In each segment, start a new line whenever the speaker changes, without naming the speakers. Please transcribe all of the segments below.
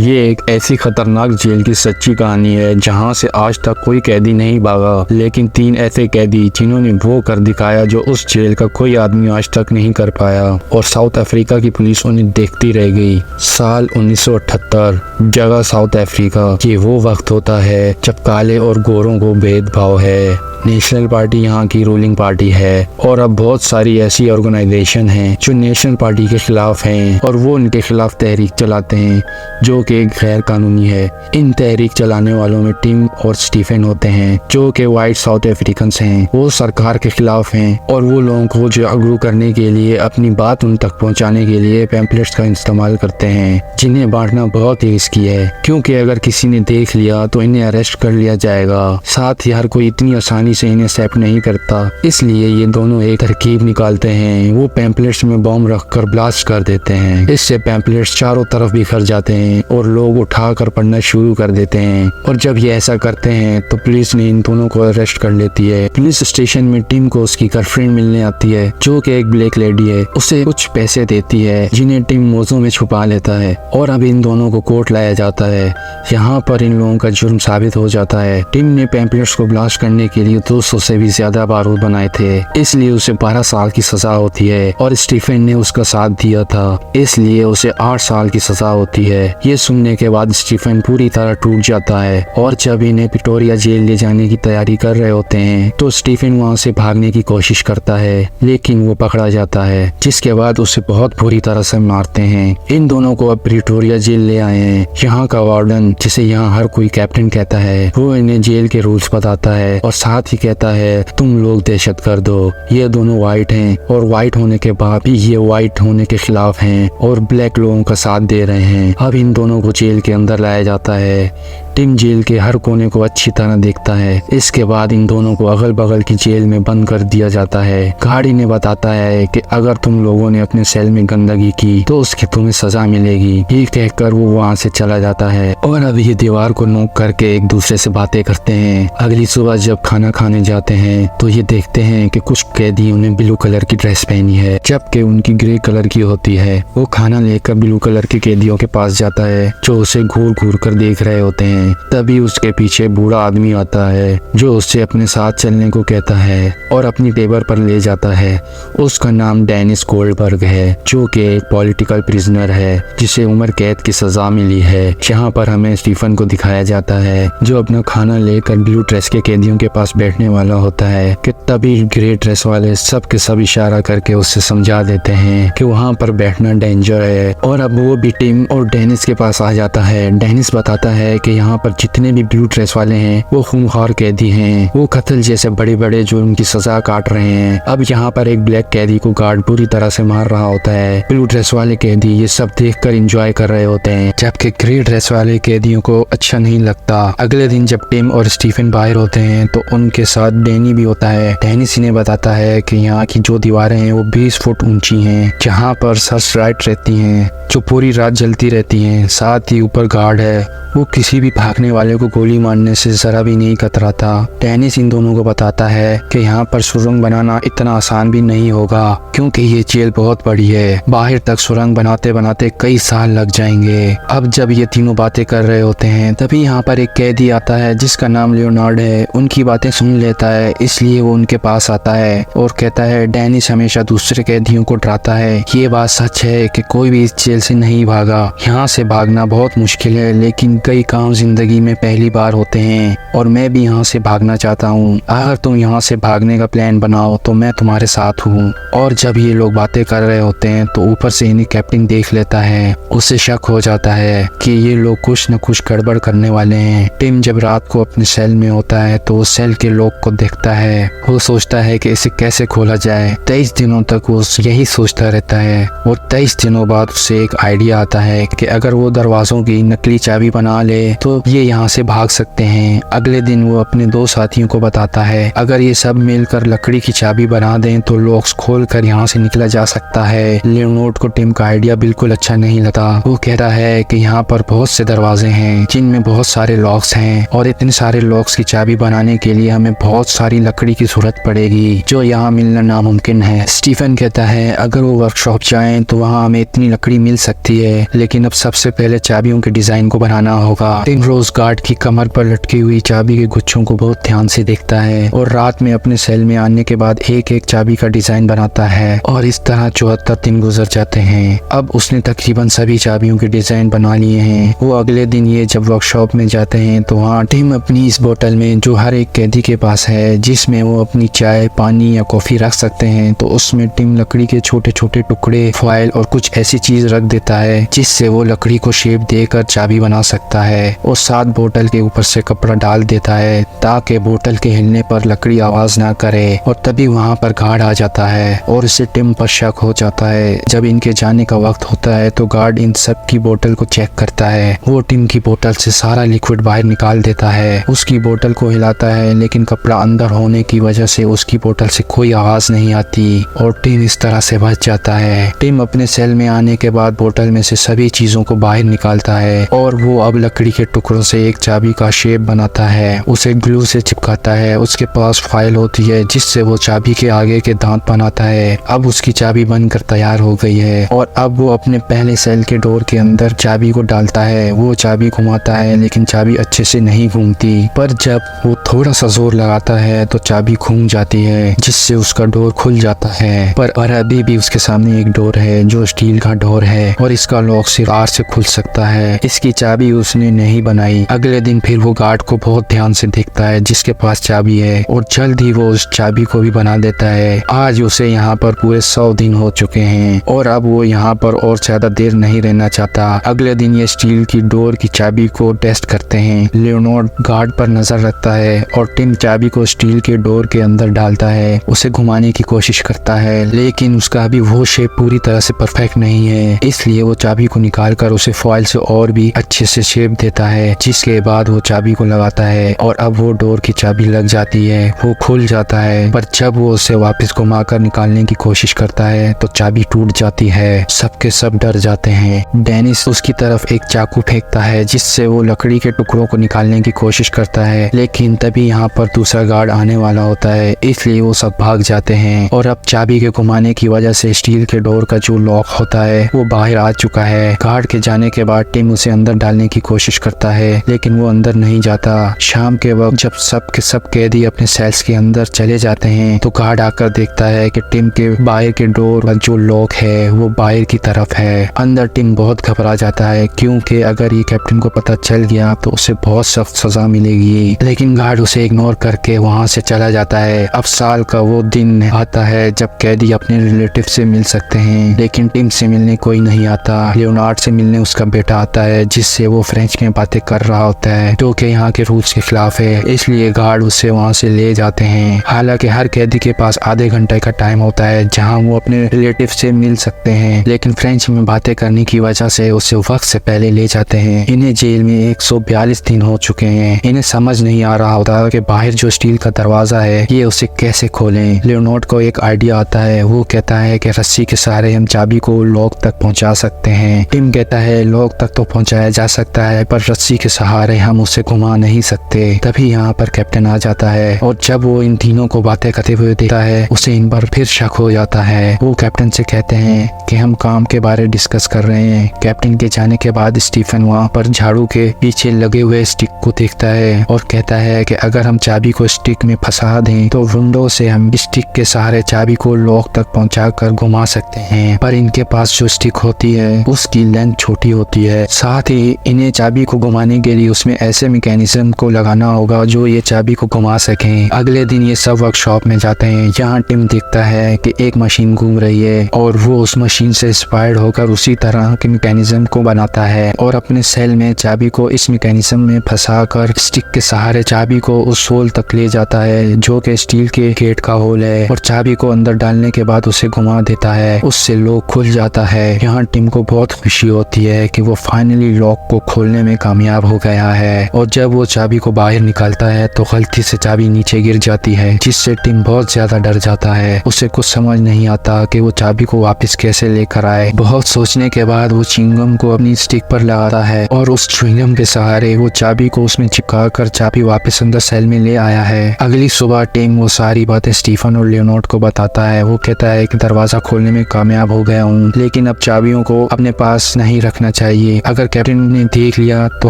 ये एक ऐसी खतरनाक जेल की सच्ची कहानी है जहां से आज तक कोई कैदी नहीं भागा, लेकिन 3 ऐसे कैदी जिन्होंने वो कर दिखाया जो उस जेल का कोई आदमी आज तक नहीं कर पाया, और साउथ अफ्रीका की पुलिस उन्हें देखती रह गई। साल 1978, जगह साउथ अफ्रीका। ये वो वक्त होता है जब काले और गोरों को भेदभाव है। नेशनल पार्टी यहाँ की रूलिंग पार्टी है और अब बहुत सारी ऐसी ऑर्गेनाइजेशन हैं जो नेशनल पार्टी के खिलाफ हैं और वो उनके खिलाफ तहरीक चलाते हैं जो कि गैर कानूनी है। इन तहरीक चलाने वालों में टिम और स्टीफन होते हैं जो कि वाइट साउथ अफ्रीकन हैं। वो सरकार के खिलाफ हैं और वो लोगों को जागरूक करने के लिए, अपनी बात उन तक पहुँचाने के लिए पैम्पलेट्स का इस्तेमाल करते हैं, जिन्हें बांटना बहुत ही रिस्की है क्योंकि अगर किसी ने देख लिया तो इन्हें अरेस्ट कर लिया जाएगा। साथ ही हर कोई इतनी आसानी से इन्हें एक्सेप्ट नहीं करता, इसलिए ये दोनों एक तरकीब निकालते हैं। वो पैम्पलेट्स में बम रखकर ब्लास्ट कर देते हैं। इससे पैम्पलेट्स चारों तरफ बिखर जाते हैं और लोग उठाकर पढ़ना शुरू कर देते हैं। और जब ये ऐसा करते हैं तो पुलिस ने इन दोनों को अरेस्ट कर लेती है। पुलिस स्टेशन में टिम को उसकी गर्लफ्रेंड मिलने आती है जो कि एक ब्लैक लेडी है। उसे कुछ पैसे देती है जिन्हें टिम मोजों में छुपा लेता है और अब इन दोनों को कोर्ट लाया जाता है। यहाँ पर इन लोगों का जुर्म साबित हो जाता है। टिम ने पैम्पलेट्स को ब्लास्ट करने के लिए 200 से भी ज्यादा बारूद बनाए थे, इसलिए उसे 12 साल की सजा होती है और स्टीफन ने उसका साथ दिया था, इसलिए उसे 8 साल की सजा होती है। ये सुनने के बाद स्टीफन पूरी तरह टूट जाता है और जब इन्हें प्रिटोरिया जेल ले जाने की तैयारी कर रहे होते हैं तो स्टीफन वहाँ से भागने की कोशिश करता है, लेकिन वो पकड़ा जाता है, जिसके बाद उसे बहुत बुरी तरह से मारते हैं। इन दोनों को अब प्रिटोरिया जेल ले आए हैं। यहाँ का वार्डन, जिसे यहाँ हर कोई कैप्टन कहता है, वो इन्हें जेल के रूल्स बताता है और साथ ही कहता है तुम लोग दहशत कर दो। ये दोनों वाइट हैं और वाइट होने के बाद भी ये वाइट होने के खिलाफ हैं और ब्लैक लोगों का साथ दे रहे हैं। अब इन दोनों को जेल के अंदर लाया जाता है। टिम जेल के हर कोने को अच्छी तरह देखता है। इसके बाद इन दोनों को अगल बगल की जेल में बंद कर दिया जाता है। गार्ड इन्हें बताता है कि अगर तुम लोगों ने अपने सेल में गंदगी की तो उसकी तुम्हें सजा मिलेगी। ये कहकर वो वहाँ से चला जाता है और अब ये दीवार को नोक करके एक दूसरे से बातें करते हैं। अगली सुबह जब खाना खाने जाते हैं तो ये देखते हैं कि कुछ कैदियों ने ब्लू कलर की ड्रेस पहनी है जबकि उनकी ग्रे कलर की होती है। वो खाना लेकर ब्लू कलर के कैदियों के पास जाता है जो उसे घूर घूर कर देख रहे होते हैं। तभी उसके पीछे बूढ़ा आदमी आता है जो उससे अपने साथ चलने को कहता है और अपनी टेबल पर ले जाता है। उसका नाम डेनिस गोल्डबर्ग है जो कि एक पॉलिटिकल प्रिजनर है जिसे उम्र कैद की सजा मिली है। यहाँ पर हमें स्टीफन को दिखाया जाता है जो अपना खाना लेकर ब्लू ड्रेस के कैदियों के पास बैठने वाला होता है कि तभी ग्रे ड्रेस वाले सब के सब इशारा करके उससे समझा देते हैं कि वहाँ पर बैठना डेंजर है। और अब वो भी टिम और डेनिस के पास आ जाता है। डेनिस बताता है कि यहाँ पर जितने भी ब्लू ड्रेस वाले हैं वो खूंखार कैदी हैं, वो कत्ल जैसे बड़े बड़े जुर्म की सजा काट रहे हैं। अब यहाँ पर एक ब्लैक कैदी को गार्ड बुरी तरह से मार रहा होता है। ब्लू ड्रेस वाले कैदी ये सब देखकर एंजॉय कर रहे होते हैं जबकि ग्रे ड्रेस वाले कैदियों को अच्छा नहीं लगता। अगले दिन जब टिम और स्टीफन बाहर होते हैं तो उनके साथ डैनी भी होता है। डेनिस इन्हें बताता है कि यहाँ की जो दीवारें हैं वो 20 फुट ऊंची हैं, जहाँ पर सर्च लाइट रहती हैं जो पूरी रात जलती रहती हैं। साथ ही ऊपर गार्ड है, वो किसी भी भागने वाले को गोली मारने से जरा भी नहीं कतराता। डेनिस इन दोनों को बताता है कि यहाँ पर सुरंग बनाना इतना आसान भी नहीं होगा क्योंकि ये जेल बहुत बड़ी है। बाहर तक सुरंग बनाते बनाते कई साल लग जाएंगे। अब जब ये तीनों बातें कर रहे होते हैं तभी यहाँ पर एक कैदी आता है जिसका नाम लियोनार्ड है। उनकी बातें सुन लेता है, इसलिए वो उनके पास आता है और कहता है डेनिस हमेशा दूसरे कैदियों को डराता है। ये बात सच है कि कोई भी इस जेल से नहीं भागा। यहाँ से भागना बहुत मुश्किल है, लेकिन कई काम जिंदगी में पहली बार होते हैं और मैं भी यहाँ से भागना चाहता हूँ। अगर तुम यहाँ से भागने का प्लान बनाओ तो मैं तुम्हारे साथ हूँ। और जब ये लोग बातें कर रहे होते हैं तो ऊपर से इन्हें कैप्टन देख लेता है। उसे शक हो जाता है कि ये लोग कुछ न कुछ गड़बड़ करने वाले हैं। टिम जब रात को अपने सेल में होता है तो वो सेल के लॉक को देखता है। वो सोचता है कि इसे कैसे खोला जाए। 23 दिनों तक वो यही सोचता रहता है और 23 दिनों बाद उसे एक आइडिया आता है कि अगर वो दरवाजों की नकली चाबी बना ले तो तो ये यहाँ से भाग सकते हैं। अगले दिन वो अपने दो साथियों को बताता है अगर ये सब मिलकर लकड़ी की चाबी बना दें तो लॉक्स खोल कर यहाँ से निकला जा सकता है। लियोनार्ड को टिम का आइडिया बिल्कुल अच्छा नहीं लगा। वो कह रहा है कि यहाँ पर बहुत से दरवाजे हैं जिनमें बहुत सारे लॉक्स हैं और इतने सारे लॉक्स की चाबी बनाने के लिए हमें बहुत सारी लकड़ी की जरूरत पड़ेगी जो यहाँ मिलना नामुमकिन है। स्टीफन कहता है अगर वो वर्कशॉप जाएं तो वहाँ हमें इतनी लकड़ी मिल सकती है, लेकिन अब सबसे पहले चाबियों के डिजाइन को बनाना होगा। टिम रोज गार्ड की कमर पर लटकी हुई चाबी के गुच्छों को बहुत ध्यान से देखता है और रात में अपने सेल में आने के बाद एक एक चाबी का डिजाइन बनाता है और इस तरह 74 दिन गुजर जाते हैं। अब उसने तकरीबन सभी चाबियों के डिजाइन बना लिए हैं। वो अगले दिन ये जब वर्कशॉप में जाते हैं तो वहाँ टिम अपनी इस बोतल में जो हर एक कैदी के पास है जिसमें वो अपनी चाय, पानी या कॉफी रख सकते हैं, तो उसमें टिम लकड़ी के छोटे छोटे टुकड़े, फॉइल और कुछ ऐसी चीज रख देता है जिससे वो लकड़ी को शेप देकर चाबी बना सकता है और साथ बोतल के ऊपर से कपड़ा डाल देता है ताकि बोतल के हिलने पर लकड़ी आवाज ना करे। और तभी वहाँ पर गार्ड आ जाता है और इससे टिम पर शक हो जाता है। जब इनके जाने का वक्त होता है तो गार्ड इन सब की बोतल को चेक करता है। वो टिम की बोतल से सारा लिक्विड बाहर निकाल देता है, उसकी बोतल को हिलाता है, लेकिन कपड़ा अंदर होने की वजह से उसकी बोतल से कोई आवाज नहीं आती और टिम इस तरह से बच जाता है। टिम अपने सेल में आने के बाद बोतल में से सभी चीजों को बाहर निकालता है और वो अब लकड़ी के टुकड़ों से एक चाबी का शेप बनाता है, उसे ग्लू से चिपकाता है। उसके पास फाइल होती है जिससे वो चाबी के आगे के दांत बनाता है। अब उसकी चाबी बनकर तैयार हो गई है और अब वो अपने पहले सेल के डोर के अंदर चाबी को डालता है। वो चाबी घुमाता है लेकिन चाबी अच्छे से नहीं घूमती, पर जब वो थोड़ा सा जोर लगाता है तो चाबी घूम जाती है जिससे उसका डोर खुल जाता है। पर अभी भी उसके सामने एक डोर है जो स्टील का डोर है और इसका लॉक सिर्फ आर से खुल सकता है। इसकी चाबी उसने नहीं बनाई। अगले दिन फिर वो गार्ड को बहुत ध्यान से देखता है जिसके पास चाबी है और जल्द ही वो उस चाबी को भी बना देता है। आज उसे यहाँ पर पूरे 100 दिन हो चुके हैं और अब वो यहाँ पर और ज्यादा देर नहीं रहना चाहता। अगले दिन ये स्टील की डोर की चाबी को टेस्ट करते हैं। लियोनार्ड गार्ड पर नजर रखता है और टिम चाबी को स्टील के डोर के अंदर डालता है, उसे घुमाने की कोशिश करता है, लेकिन उसका अभी वो शेप पूरी तरह से परफेक्ट नहीं है। इसलिए वो चाबी को निकाल कर उसे फॉइल से और भी अच्छे से शेप देता है, जिसके बाद वो चाबी को लगाता है और अब वो डोर की चाबी लग जाती है। वो खुल जाता है, पर जब वो उसे वापस घुमाकर निकालने की कोशिश करता है तो चाबी टूट जाती है। सबके सब डर जाते हैं। डेनिस उसकी तरफ एक चाकू फेंकता है जिससे वो लकड़ी के टुकड़ों को निकालने की कोशिश करता है, लेकिन तभी यहाँ पर दूसरा गार्ड आने वाला होता है, इसलिए वो सब भाग जाते हैं और अब चाबी के घुमाने की वजह से स्टील के डोर का जो लॉक होता है वो बाहर आ चुका है। गार्ड के जाने के बाद टिम उसे अंदर डालने की कोशिश करता है, लेकिन वो अंदर नहीं जाता। शाम के वक्त जब सब के सब कैदी अपने सेल्स के अंदर चले जाते हैं तो गार्ड आकर देखता है कि टिम के बाहर के डोर का जो लॉक है वो बाहर की तरफ है। अंदर टिम बहुत घबरा जाता है क्योंकि अगर ये कैप्टन को पता चल गया तो उसे बहुत सख्त सजा मिलेगी, लेकिन गार्ड उसे इग्नोर करके वहाँ से चला जाता है। अब साल का वो दिन आता है जब कैदी अपने रिलेटिव से मिल सकते हैं, लेकिन टिम से मिलने कोई नहीं आता। लियोनार्ड से मिलने उसका बेटा आता है जिससे वो फ्रेंच में बातें कर रहा होता है जो कि यहाँ के रूल्स के खिलाफ है, इसलिए गार्ड उसे वहाँ से ले जाते हैं। हालांकि हर कैदी के पास आधे घंटे का टाइम होता है जहाँ वो अपने रिलेटिव से मिल सकते हैं, लेकिन फ्रेंच में बातें करने की वजह से उसे वक्त से पहले ले जाते हैं। इन्हें जेल में 142 दिन हो चुके हैं। इन्हें समझ नहीं आ रहा होता कि बाहर जो स्टील का दरवाजा है ये उसे कैसे खोलें। लियोनार्ड को एक आइडिया आता है। वो कहता है कि रस्सी के सहारे हम चाबी को लॉक तक पहुंचा सकते हैं। टिम कहता है लॉक तक तो पहुंचाया जा सकता है पर रस्सी के सहारे हम उसे घुमा नहीं सकते। तभी यहाँ पर कैप्टन आ जाता है और जब वो इन तीनों को बातें करते हुए देखता है उसे इन पर फिर शक हो जाता है। वो कैप्टन से कहते हैं कि हम काम के बारे डिस्कस कर रहे हैं। कैप्टन के जाने के बाद स्टीफन वहाँ पर झाड़ू के पीछे लगे हुए स्टिक को देखता है और कहता है कि अगर हम चाबी को स्टिक में फंसा दें तो विंडो से हम स्टिक के सहारे चाबी को लॉक तक पहुंचाकर घुमा सकते हैं, पर इनके पास जो स्टिक होती है उसकी लेंथ छोटी होती है। साथ ही इन्हें चाबी को घुमाने के लिए उसमें ऐसे मैकेनिज्म को लगाना होगा जो ये चाबी को घुमा सकें। अगले दिन ये सब वर्कशॉप में जाते हैं। यहाँ टिम देखता है कि एक मशीन घूम रही है और वो उस मशीन से इंस्पायर्ड होकर उसी तरह के मैकेनिज्म को बनाता है और अपने सेल में चाबी को इस मैकेनिज्म में फंसाकर स्टिक के सहारे चाबी को उस होल तक ले जाता है जो कि स्टील के गेट का होल है और चाबी को अंदर डालने के बाद उसे घुमा देता है। उससे लॉक खुल जाता है। यहाँ टिम को बहुत खुशी होती है कि वो फाइनली लॉक को खोलने में कामयाब कामयाब हो गया है। और जब वो चाबी को बाहर निकालता है तो गलती से चाबी नीचे गिर जाती है, जिससे टिम बहुत ज्यादा डर जाता है। उसे कुछ समझ नहीं आता कि वो चाबी को वापस कैसे लेकर आए। बहुत सोचने के बाद वो च्युइंगम को अपनी स्टिक पर लगाता है और उस च्युइंगम के सहारे वो चाबी को उसमें चिपका कर चाबी वापस अंदर सेल में ले आया है। अगली सुबह टिम वो सारी बातें स्टीफन और लियोनार्ड को बताता है। वो कहता है कि दरवाजा खोलने में कामयाब हो गया हूँ, लेकिन अब चाबियों को अपने पास नहीं रखना चाहिए। अगर कैप्टन ने देख लिया तो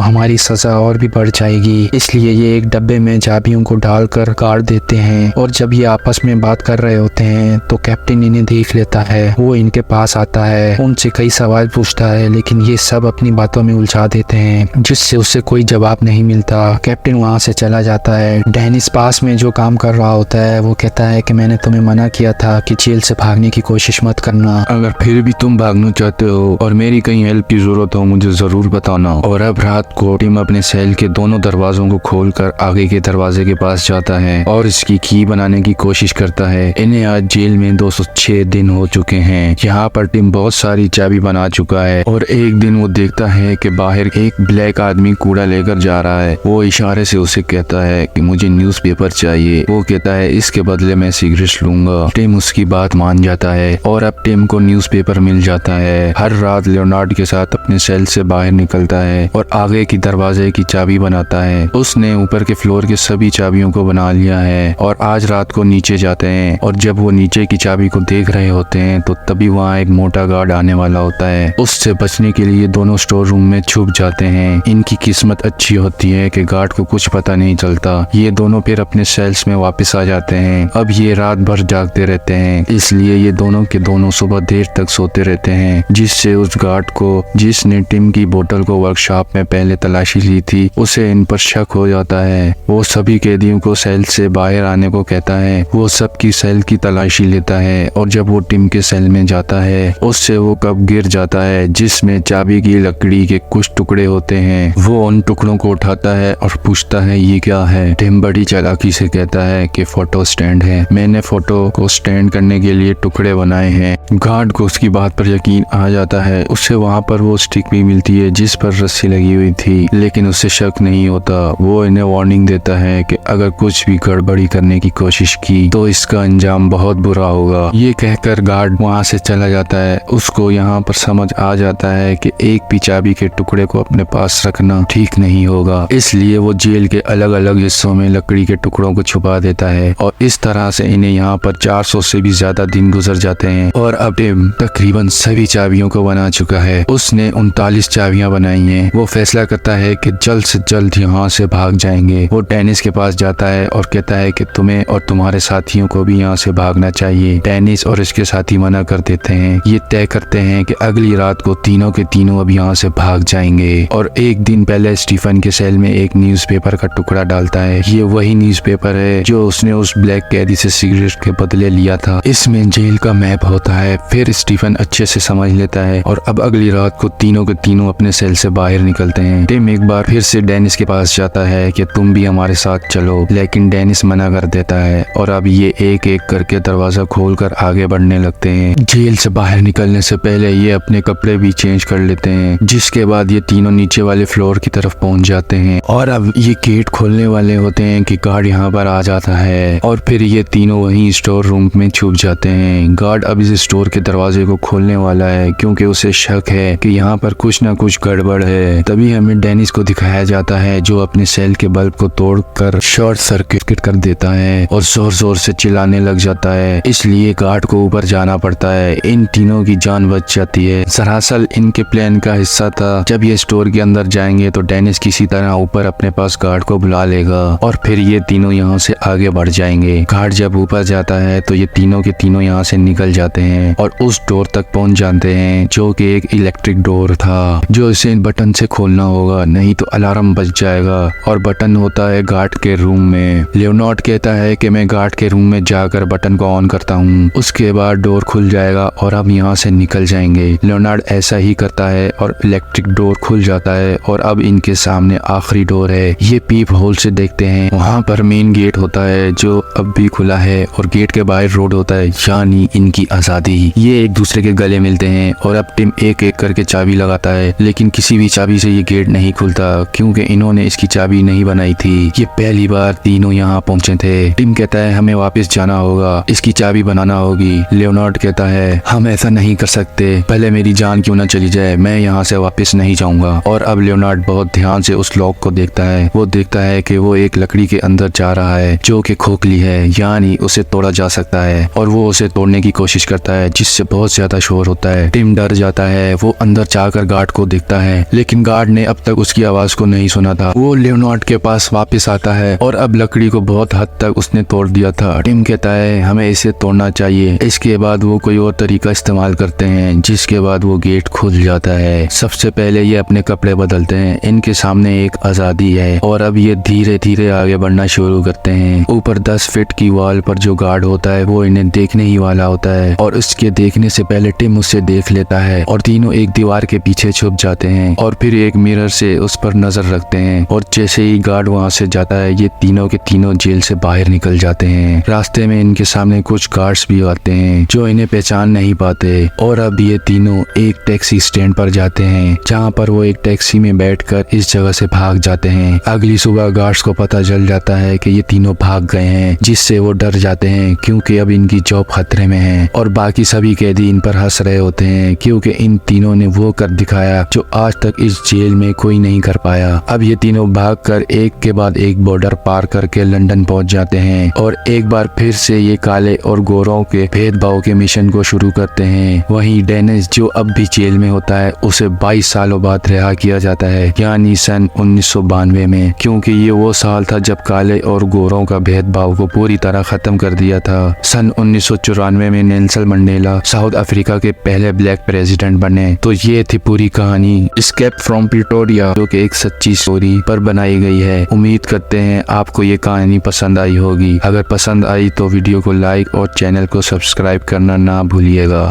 हमारी सजा और भी बढ़ जाएगी, इसलिए ये एक डब्बे में चाबियों को डालकर गाड़ देते हैं। और जब ये आपस में बात कर रहे होते हैं तो कैप्टन इन्हें देख लेता है। वो इनके पास आता है, उनसे कई सवाल पूछता है, लेकिन ये सब अपनी बातों में उलझा देते हैं, जिससे उसे कोई जवाब नहीं मिलता। कैप्टन वहाँ से चला जाता है। डेनिस पास में जो काम कर रहा होता है वो कहता है कि मैंने तुम्हें मना किया था कि जेल से भागने की कोशिश मत करना।
अगर फिर भी तुम भागना चाहते हो और मेरी कहीं हेल्प की जरूरत हो मुझे जरूर बताना। और अब रात को टिम अपने सेल के दोनों दरवाजों को खोलकर आगे के दरवाजे के पास जाता है और इसकी की बनाने की कोशिश करता है। इन्हें आज जेल में 206 दिन हो चुके हैं। यहाँ पर टिम बहुत सारी चाबी बना चुका है और एक दिन वो देखता है कि बाहर एक ब्लैक आदमी कूड़ा लेकर जा रहा है। वो इशारे से उसे कहता है कि मुझे न्यूज़पेपर चाहिए। वो कहता है इसके बदले मैं सिगरेट लूंगा। टिम उसकी बात मान जाता है और अब टिम को न्यूज़पेपर मिल जाता है। हर रात लियोनार्ड के साथ अपने सेल से बाहर निकलता है और आगे की दरवाजे की चाबी बनाता है। उसने ऊपर के फ्लोर के सभी चाबियों को बना लिया है और आज रात को नीचे जाते हैं। और जब वो नीचे की चाबी को देख रहे होते हैं तो तभी वहाँ एक मोटा गार्ड आने वाला होता है। उससे बचने के लिए दोनों स्टोर रूम में छुप जाते हैं। इनकी किस्मत अच्छी होती है कि गार्ड को कुछ पता नहीं चलता। ये दोनों फिर अपने सेल्स में वापस आ जाते हैं। अब ये रात भर जागते रहते हैं, इसलिए ये दोनों के दोनों सुबह देर तक सोते रहते हैं, जिससे उस गार्ड को जिसने टिम की बोतल को वर्कशॉप में पहले तलाशी ली थी उसे इन पर शक हो जाता है। वो सभी कैदियों को सेल से बाहर आने को कहता है। वो सबकी सेल की तलाशी लेता है और जब वो टिम के सेल में जाता है उससे वो कब गिर जाता है जिसमें चाबी की लकड़ी के कुछ टुकड़े होते हैं। वो उन टुकड़ों को उठाता है और पूछता है ये क्या है। टिम बड़ी चालाकी से कहता है कि फोटो स्टैंड है, मैंने फोटो को स्टैंड करने के लिए टुकड़े बनाए हैं। गार्ड को उसकी बात पर यकीन आ जाता है। उसे वहाँ पर वो स्टिक भी मिलती है जिस पर रस्सी लगी हुई थी, लेकिन उसे शक नहीं होता। वो इन्हें वार्निंग देता है कि अगर कुछ भी गड़बड़ी करने की कोशिश की तो इसका अंजाम बहुत बुरा होगा। ये कहकर गार्ड वहाँ से चला जाता है। उसको यहाँ पर समझ आ जाता है कि एक भी चाबी के टुकड़े को अपने पास रखना ठीक नहीं होगा, इसलिए वो जेल के अलग अलग हिस्सों में लकड़ी के टुकड़ों को छुपा देता है। और इस तरह से इन्हें यहाँ पर 400 से भी ज्यादा दिन गुजर जाते हैं और अब टिम तकरीबन सभी चाबियों को बना चुका है। उसने 39 चाबियां बनाई हैं। वो फैसला करता है कि जल्द से जल्द यहाँ से भाग जाएंगे। वो डेनिस के पास जाता है और कहता है कि तुम्हें और तुम्हारे साथियों को भी यहाँ से भागना चाहिए। डेनिस और इसके साथी मना कर देते हैं। ये तय करते हैं कि अगली रात को तीनों के तीनों अब यहाँ से भाग जाएंगे। और एक दिन पहले स्टीफन के सेल में एक न्यूज़पेपर का टुकड़ा डालता है। ये वही न्यूज़पेपर है जो उसने उस ब्लैक कैदी से सिगरेट के बदले लिया था। इसमें जेल का मैप होता है। फिर स्टीफन अच्छे से समझ लेता है और अब अगली रात को तीनों के तीनों अपने सेल से बाहर निकलते हैं। टिम एक बार फिर से डेनिस के पास जाता है कि तुम भी हमारे साथ चलो, लेकिन डेनिस मना कर देता है और अब ये एक एक करके दरवाजा खोलकर आगे बढ़ने लगते हैं। जेल से बाहर निकलने से पहले ये अपने कपड़े भी चेंज कर लेते हैं, जिसके बाद ये तीनों नीचे वाले फ्लोर की तरफ पहुंच जाते हैं और अब ये गेट खोलने वाले होते हैं कि गार्ड यहाँ पर आ जाता है और फिर ये तीनों वहीं स्टोर रूम में छुप जाते हैं। गार्ड अब इस स्टोर के दरवाजे को खोलने वाला है क्योंकि उसे शक है कि यहाँ पर कुछ ना कुछ गड़बड़ है। तभी हमें डेनिस को दिखाया जाता है जो अपने सेल के बल्ब को तोड़कर शॉर्ट सर्किट कर देता है और जोर जोर से चिल्लाने लग जाता है, इसलिए गार्ड को ऊपर जाना पड़ता है। इन तीनों की जान बच जाती है। दरअसल इनके प्लान का हिस्सा था जब ये स्टोर के अंदर जाएंगे तो डेनिस किसी तरह ऊपर अपने पास गार्ड को बुला लेगा और फिर ये तीनों यहाँ से आगे बढ़ जाएंगे। गार्ड जब ऊपर जाता है तो ये तीनों के तीनों यहाँ से निकल जाते हैं और उस डोर तक पहुंच जाते हैं जो कि एक इलेक्ट्रिक डोर था जो इसे बटन से खोलना होगा, नहीं तो अलार्म बज जाएगा। और बटन होता है गार्ड के रूम में। लियोनार्ड कहता है कि मैं गार्ड के रूम में जाकर बटन को ऑन करता हूँ, उसके बाद डोर खुल जाएगा और अब यहाँ से निकल जाएंगे। लियोनार्ड ऐसा ही करता है और इलेक्ट्रिक डोर खुल जाता है और अब इनके सामने आखिरी डोर है। ये पीप होल से देखते हैं, वहाँ पर मेन गेट होता है जो अब भी खुला है और गेट के बाहर रोड होता है, यानी इनकी आजादी। ये एक दूसरे के गले मिलते हैं और अब टिम एक एक करके चाबी लगाता है, लेकिन किसी भी चाबी से ये गेट नहीं खुलता क्योंकि इन्होंने इसकी चाबी नहीं बनाई थी। ये पहली बार तीनों यहाँ पहुंचे थे। टिम कहता है हमें वापस जाना होगा, इसकी चाबी बनाना होगी। लियोनार्ड कहता है हम ऐसा नहीं कर सकते, पहले मेरी जान क्यों ना चली जाए, मैं यहाँ से वापस नहीं जाऊंगा। और अब लियोनार्ड बहुत ध्यान से उस लॉक को देखता है। वो देखता है कि वो एक लकड़ी के अंदर जा रहा है जो कि खोखली है, यानी उसे तोड़ा जा सकता है। और वो उसे तोड़ने की कोशिश करता है जिससे बहुत ज्यादा शोर होता है। टिम डर जाता है। वो अंदर जाकर गार्ड को देखता है, लेकिन गार्ड ने अब तक उसकी आवाज को नहीं सुना था। वो लियोनार्ड के पास वापस आता है और अब लकड़ी को बहुत हद तक उसने तोड़ दिया था। टिम कहता है हमें इसे तोड़ना चाहिए। इसके बाद वो कोई और तरीका इस्तेमाल करते हैं, जिसके बाद वो गेट खुल जाता है। सबसे पहले ये अपने कपड़े बदलते हैं। इनके सामने एक आजादी है और अब ये धीरे धीरे आगे बढ़ना शुरू करते हैं। ऊपर 10 फीट की वॉल पर जो गार्ड होता है वो इन्हें देखने ही वाला होता है और उसके देखने से पहले टिम उससे देख लेता है और तीनों एक दीवार के पीछे छुप जाते हैं और फिर एक मिरर से उस पर नजर रखते हैं। और जैसे ही गार्ड वहां से जाता है ये तीनों के तीनों जेल से बाहर निकल जाते हैं। रास्ते में इनके सामने कुछ गार्ड्स भी आते हैं जो इन्हें पहचान नहीं पाते। और अब ये तीनों एक टैक्सी स्टैंड पर जाते हैं जहाँ पर वो एक टैक्सी में बैठकर इस जगह से भाग जाते हैं। अगली सुबह गार्ड्स को पता चल जाता है कि ये तीनों भाग गए हैं, जिससे वो डर जाते हैं क्योंकि अब इनकी जॉब खतरे में है। और बाकी सभी कैदी इन पर हंस रहे होते हैं क्योंकि इन तीनों ने वो कर दिखाया जो आज तक इस जेल में कोई नहीं कर पाया। अब ये तीनों भागकर एक के बाद एक बॉर्डर पार करके लंदन पहुंच जाते हैं और एक बार फिर से ये काले और गोरों के भेदभाव के मिशन को शुरू करते हैं। वहीं डेनिस जो अब भी जेल में होता है उसे 22 सालों बाद रिहा किया जाता है, यानी सन 1992 में, क्योंकि ये वो साल था जब काले और गोरों का भेदभाव को पूरी तरह खत्म कर दिया था। सन 1994 में नेल्सन मंडेला साउथ अफ्रीका के पहले ब्लैक प्रेसिडेंट बने। तो ये थी पूरी कहानी एस्केप फ्रॉम प्रिटोरिया, जो कि एक सच्ची स्टोरी पर बनाई गई है। उम्मीद करते हैं आपको ये कहानी पसंद आई होगी। अगर पसंद आई तो वीडियो को लाइक और चैनल को सब्सक्राइब करना ना भूलिएगा।